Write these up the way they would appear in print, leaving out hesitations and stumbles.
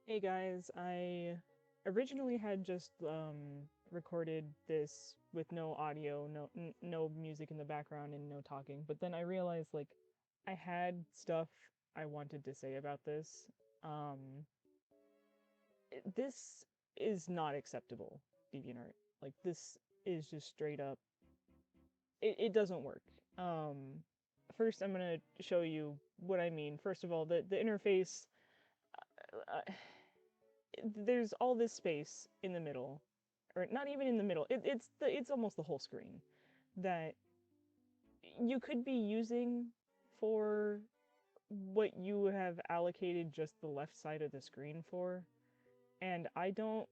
Hey guys, I originally had just recorded this with no audio, no music in the background and no talking, but then I realized like I had stuff I wanted to say about this. Um this is not acceptable, DeviantArt. Like this is just straight up it doesn't work. First I'm going to show you what I mean. First of all, the interface uh, there's all this space in the middle, or not even in the middle. It's almost the whole screen that you could be using for what you have allocated just the left side of the screen for. And I'm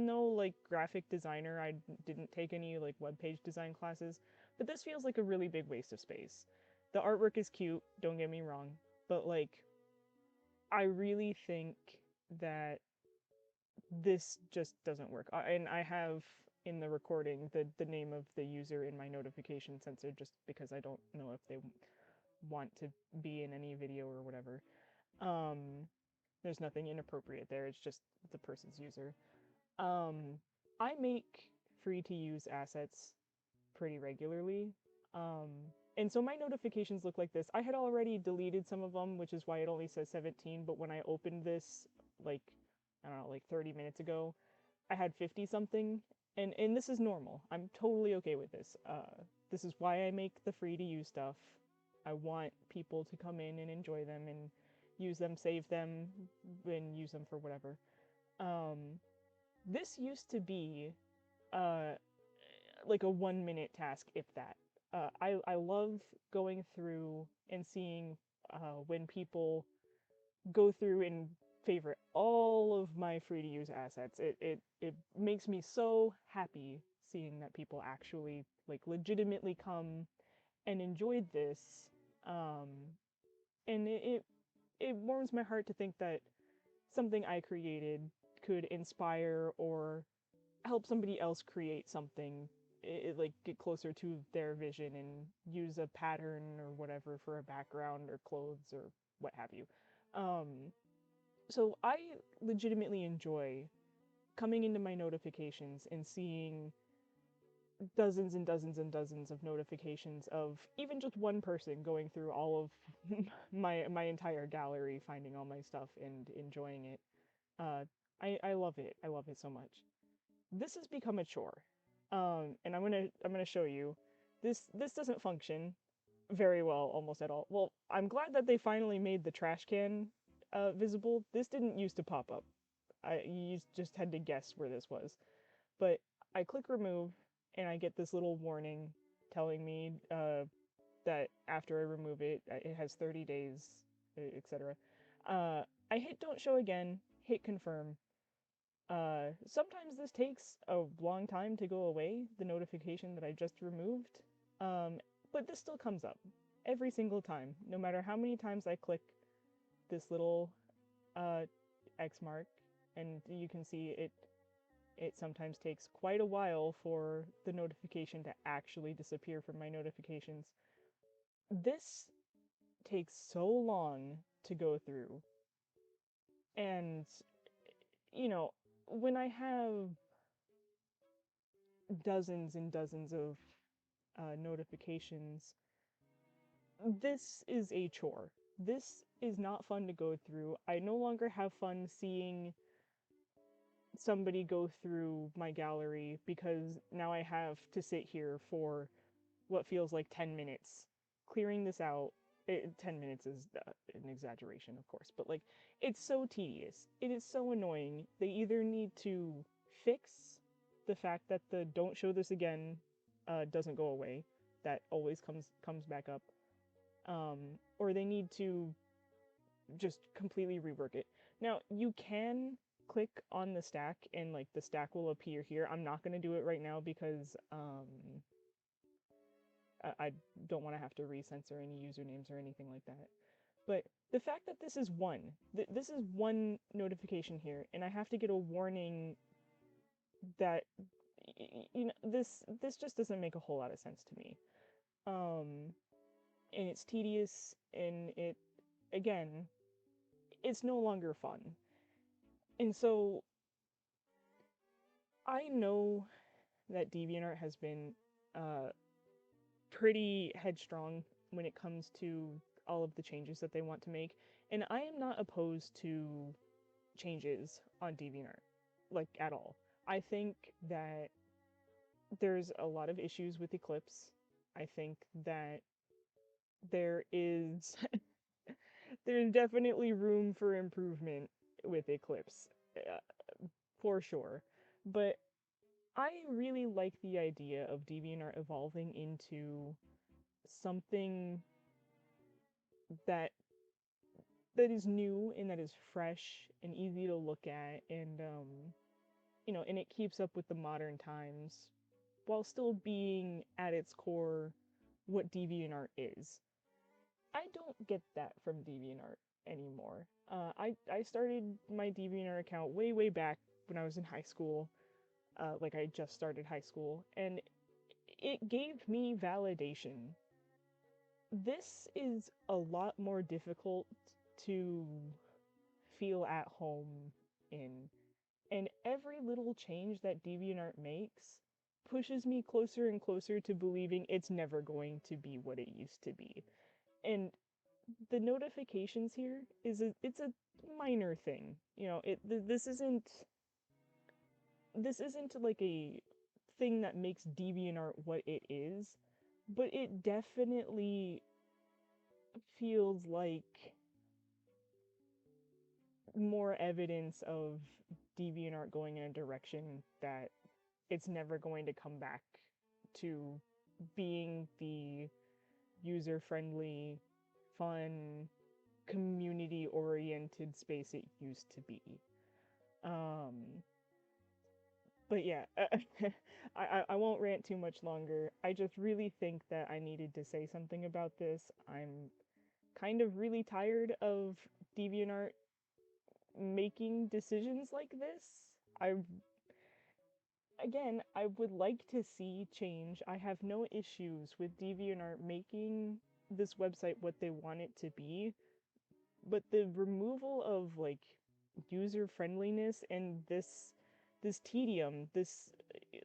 no like graphic designer. I didn't take any like web page design classes, but this feels like a really big waste of space. The artwork is cute, don't get me wrong, but like I really think that this just doesn't work. And I have in the recording the name of the user in my notification sensor just because I don't know if they want to be in any video or whatever. Um, there's nothing inappropriate there. It's just the person's user. Um, I make free to use assets pretty regularly. Um, and so my notifications look like this. I had already deleted some of them, which is why it only says 17, but when I opened this, like, I don't know, like 30 minutes ago, I had 50 something, and this is normal. I'm totally okay with this. This is why I make the free to use stuff. I want people to come in and enjoy them and use them, save them, and use them for whatever. Um, this used to be uh, like a 1 minute task, if that. I love going through and seeing when people go through and favorite all of my free to use assets. It makes me so happy seeing that people actually like legitimately come and enjoyed this. Um, and it warms my heart to think that something I created could inspire or help somebody else create something like get closer to their vision and use a pattern or whatever for a background or clothes or what have you. Um, so I legitimately enjoy coming into my notifications and seeing dozens and dozens and dozens of notifications of even just one person going through all of my entire gallery, finding all my stuff and enjoying it. Uh, I love it. I love it so much. This has become a chore, and I'm gonna show you. This doesn't function very well almost at all. Well, I'm glad that they finally made the trash can visible. This didn't used to pop up. You just had to guess where this was. But I click remove and I get this little warning telling me that after I remove it, it has 30 days, etc. I hit don't show again, hit confirm. Sometimes this takes a long time to go away, the notification that I just removed, um, but this still comes up every single time, no matter how many times I click this little uh, X mark, and you can see it sometimes takes quite a while for the notification to actually disappear from my notifications. This takes so long to go through, and you know, when I have dozens and dozens of notifications, this is a chore. This is not fun to go through. I no longer have fun seeing somebody go through my gallery because now I have to sit here for what feels like 10 minutes clearing this out. 10 minutes is an exaggeration, of course, but like it's so tedious. It is so annoying. They either need to fix the fact that the don't show this again doesn't go away, that always comes back up, or they need to just completely rework it. Now, you can click on the stack and like the stack will appear here. I'm not going to do it right now because I don't want to have to recensor any usernames or anything like that. But the fact that this is this is one notification here, and I have to get a warning that you know this just doesn't make a whole lot of sense to me. Um, and it's tedious, and it again it's no longer fun. And so I know that DeviantArt has been uh, pretty headstrong when it comes to all of the changes that they want to make, and I am not opposed to changes on DeviantArt, like at all. I think that there's a lot of issues with Eclipse. I think that there is there's definitely room for improvement with Eclipse, uh, for sure. But I really like the idea of DeviantArt evolving into something that is new and that is fresh and easy to look at, and and it keeps up with the modern times while still being at its core what DeviantArt is. I don't get that from DeviantArt anymore. I started my DeviantArt account way back when I was in high school. Like I just started high school, and it gave me validation. This is a lot more difficult to feel at home in, and every little change that DeviantArt makes pushes me closer and closer to believing it's never going to be what it used to be. And the notifications here it's a minor thing. This isn't like a thing that makes DeviantArt what it is, but it definitely feels like more evidence of DeviantArt going in a direction that it's never going to come back to being the user-friendly, fun, community-oriented space it used to be. Um, but yeah, I won't rant too much longer. I just really think that I needed to say something about this. I'm kind of really tired of DeviantArt making decisions like this. I I would like to see change. I have no issues with DeviantArt making this website what they want it to be, but the removal of like user friendliness and this tedium, this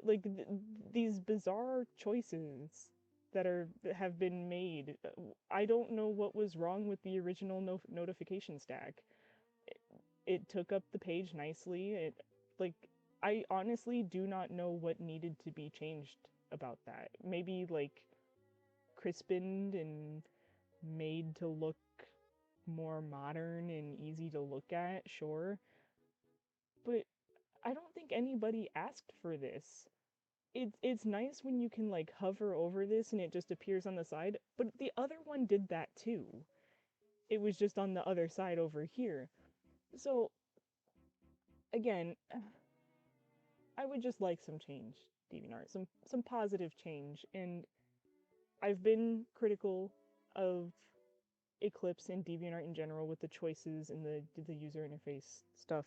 like these bizarre choices that have been made. I don't know what was wrong with the original notification stack. It took up the page nicely. Like I honestly do not know what needed to be changed about that. Maybe like crispened and made to look more modern and easy to look at, sure. But I don't think anybody asked for this. It's nice when you can like hover over this and it just appears on the side, but the other one did that too. It was just on the other side over here. So again, I would just like some change, DeviantArt, some positive change. And I've been critical of Eclipse and DeviantArt in general with the choices and the user interface stuff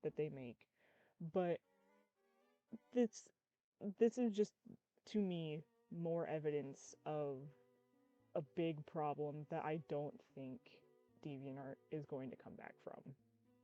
that they make. But this this is just, to me, more evidence of a big problem that I don't think DeviantArt is going to come back from.